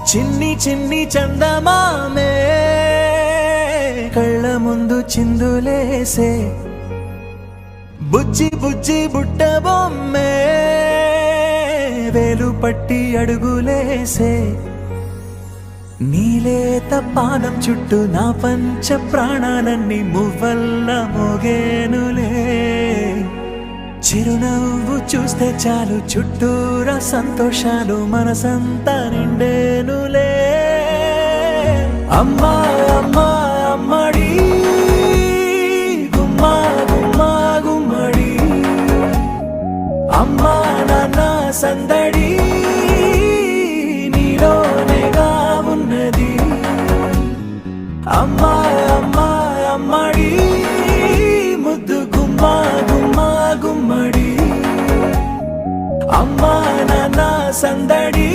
చిన్ని చిన్ని చందమామే కళ్ళ ముందు చిందులేసే, బుజ్జి బుజ్జి బుట్ట బొమ్మే వేలు పట్టి అడుగులేసే, నీలేత పానం చుట్టూ నా పంచ ప్రాణాలన్నీ మువ్వల్ల మోగేనులే, చిరునవ్వు చూస్తే చాలు చుట్టూరా సంతోషాలు మనసంతా నిండేనులే. అమ్మా అమ్మా అమ్మడి గుమ్మా గుమ్మా గుమ్మడి, అమ్మా నాన్న సందడి నీలోనేగా ఉన్నది. అమ్మా అమ్మా అమ్మడి ముద్దు గుమ్మా గుమ్మా గుమ్మడి, అమ్మా నాన్న సందడి